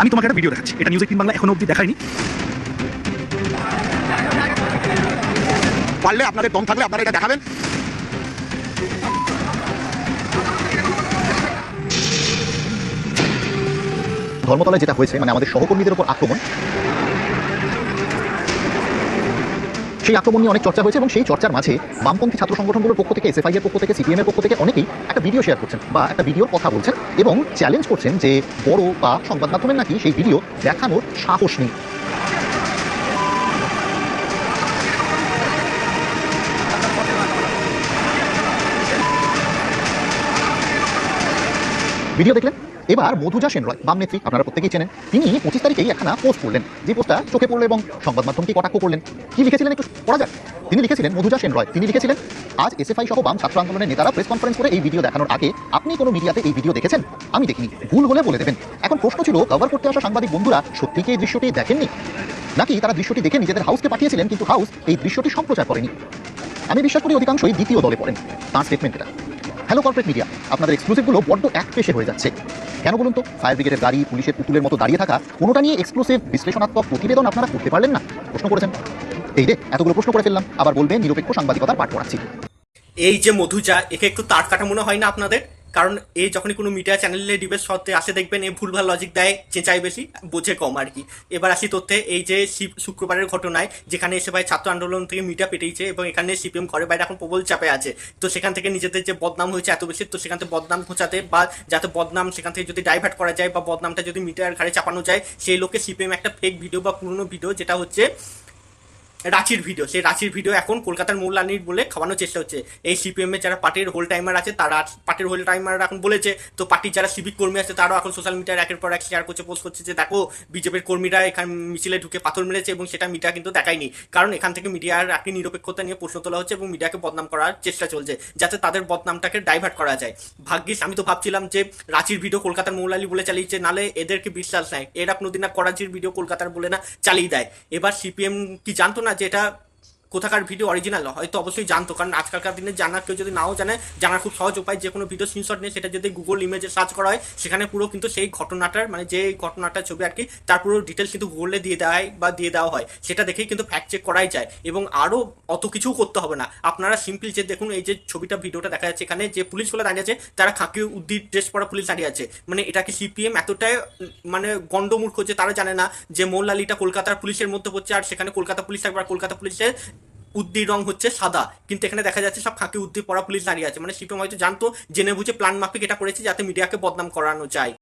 আমি তোমাকে একটা ভিডিও দেখাচ্ছি, এটা নিউজ 18 বাংলা এখনো অবধি দেখায়নি। পারলে আপনাদের দম থাকলে আপনারা এটা দেখাবেন। ধর্মতলায় যেটা হয়েছে, মানে আমাদের সহকর্মীদের উপর আক্রমণ, সেই আক্রমণ নিয়ে অনেক চর্চা হয়েছে এবং সেই চর্চার মাঝে বামপন্থী ছাত্র সংগঠনগুলোর পক্ষ থেকে, এসএফআই এর পক্ষ থেকে, সিপিএম এর পক্ষ থেকে অনেকেই একটা ভিডিও শেয়ার করছেন বা একটা ভিডিওর কথা বলছেন এবং চ্যালেঞ্জ করছেন যে বড় বা সংবাদ মাধ্যমের নাকি সেই ভিডিও দেখানোর সাহস নেই। ভিডিও দেখলেন? এবার মধুজা সেন রয়, বাম নেত্রী, আপনারা প্রত্যেকেই চেনেন, তিনি 25 তারিখেই একখানা পোস্ট করলেন, যে পোস্টটা চোখে পড়লো এবং সংবাদ মাধ্যমকে কটাক্ষ করলেন। কি লিখেছিলেন একটু পড়া যাক। তিনি লিখেছিলেন, মধুজা সেন রয়, তিনি লিখেছিলেন, আজ এসএফআই সহ বাম ছাত্র আন্দোলনের নেতারা প্রেস কনফারেন্স করে এই ভিডিও দেখানোর আগে আপনি কোনো মিডিয়াতে এই ভিডিও দেখেছেন? আমি দেখিনি, ভুল হলে বলে দেবেন। এখন প্রশ্ন ছিল, কভার করতে আসা সাংবাদিক বন্ধুরা সত্যি কি এই দৃশ্যটি দেখেননি, নাকি তারা দৃশ্যটি দেখে নিজেদের হাউসকে পাঠিয়েছিলেন কিন্তু হাউস এই দৃশ্যটি সম্প্রচার করেনি? আমি বিশ্বাস করি অধিকাংশই দ্বিতীয় দলে পড়েন। তাঁর স্টেটমেন্ট এটা। হ্যালো কর্পোরেট মিডিয়া, আপনাদের এক্সক্লুসিভগুলো বড্ড একপেশে হয়ে যাচ্ছে। কেন বলুন তো? ফায়ার ব্রিগেডের গাড়ি, পুলিশের পুতুলের মতো দাঁড়িয়ে থাকা, কোনোটা নিয়ে এক্সক্লুসিভ বিশ্লেষণাত্মক প্রতিবেদন আপনারা করতে পারলেন না? প্রশ্ন করেছেন। এই রে, এতগুলো প্রশ্ন করে ফেললাম, আবার বলবেন নিরপেক্ষ সাংবাদিকতার পাঠ পড়াচ্ছি। এই যে মধুজা, একে একটু তার কাটা মনে হয় না আপনাদের? কারণ এই যখনই কোনো মিডিয়া চ্যানেলে ডিবেট সত্ত্বে আসে দেখবেন এই ভুলভাল লজিক দেয়, চেঁচাই বেশি, বোঝে কম আর কি। এবার আসি তথ্যে। এই যে শুক্রবারের ঘটনায়, যেখানে এসে ভাই ছাত্র আন্দোলন থেকে মিডিয়া পেটেছে এবং এখানে সিপিএম ঘরে বাইরে এখন প্রবল চাপে আছে, তো সেখান থেকে নিজেদের যে বদনাম হয়েছে এত বেশি, তো সেখান থেকে বদনাম ঘোচাতে বা যাতে বদনাম সেখান থেকে যদি ডাইভার্ট করা যায় বা বদনামটা যদি মিডিয়ার ঘাড়ে চাপানো যায়, সেই লোকে সিপিএম একটা ফেক ভিডিও বা পুরনো ভিডিও, যেটা হচ্ছে রাঁচির ভিডিও, সেই রাঁচির ভিডিও এখন কলকাতার মূল্যানির বলে খাওয়ানোর চেষ্টা হচ্ছে। এই সিপিএম এর যারা পার্টির হোল টাইমার আছে, তারা পার্টির হোল টাইমার এখন বলেছে, তো পার্টির যারা সিভিক কর্মী আছে তারাও এখন সোশ্যাল মিডিয়ায় একের পর এক শেয়ার করছে, পোস্ট করছে যে দেখো বিজেপির কর্মীরা এখানে মিছিলে ঢুকে পাথর মেরেছে, এবং সেটা মিডিয়া কিন্তু দেখায়নি, কারণ এখান থেকে মিডিয়ার একটি নিরপেক্ষতা নিয়ে প্রশ্ন তোলা হচ্ছে এবং মিডিয়াকে বদনাম করার চেষ্টা চলছে, যাতে তাদের বদনামটাকে ডাইভার্ট করা যায়। ভাগ্যিস, আমি তো ভাবছিলাম যে রাঁচির ভিডিও কলকাতার মৌলালি বলে চালিয়েছে, নালে এদেরকে বিশ্বাস নাই, এরা কোনোদিন না করাচির ভিডিও কলকাতার বলে না চালিয়ে দেয়। এবার সিপিএম কি জানতো না যে এটা কোথাকার ভিডিও অরিজিনাল? হয়তো অবশ্যই জানতো, কারণ আজকালকার দিনে জানার, কেউ যদি নাও জানে, জানার খুব সহজ উপায়, যে কোনো ভিডিও স্ক্রিনশট নিয়ে সেটা যদি গুগল ইমেজে সার্চ করা হয়, সেখানে পুরো কিন্তু সেই ঘটনাটার, মানে যে ঘটনাটার ছবি আর কি, তার পুরো ডিটেলস কিন্তু গুগলে দিয়ে দেওয়া হয় বা দিয়ে দেওয়া হয়, সেটা দেখেই কিন্তু ফ্যাক্ট চেক করাই যায় এবং আরও অত কিছুও করতে হবে না। আপনারা সিম্পল যে দেখুন, এই যে ছবিটা ভিডিওটা দেখা যাচ্ছে, এখানে যে পুলিশগুলো দাঁড়িয়ে আছে, তারা খাকি উদ্দির ড্রেস পরা পুলিশ দাঁড়িয়ে আছে। মানে এটা কি সিপিএম এতটাই মানে গন্ডমূর্খ যে তারা জানে না যে মৌলালিটা কলকাতার পুলিশের মধ্যে পড়ছে, আর সেখানে কলকাতা পুলিশ থাকবে, আর কলকাতা পুলিশের উদ্দির রং হচ্ছে সাদা, কিন্তু এখানে দেখা যাচ্ছে সব খাকি উদ্দির পরা পুলিশ দাঁড়িয়ে আছে। মানে সিপিএম হয়তো জানতো, জেনে বুঝে প্ল্যান মাফিক এটা করেছে যাতে মিডিয়াকে বদনাম করানো যায়।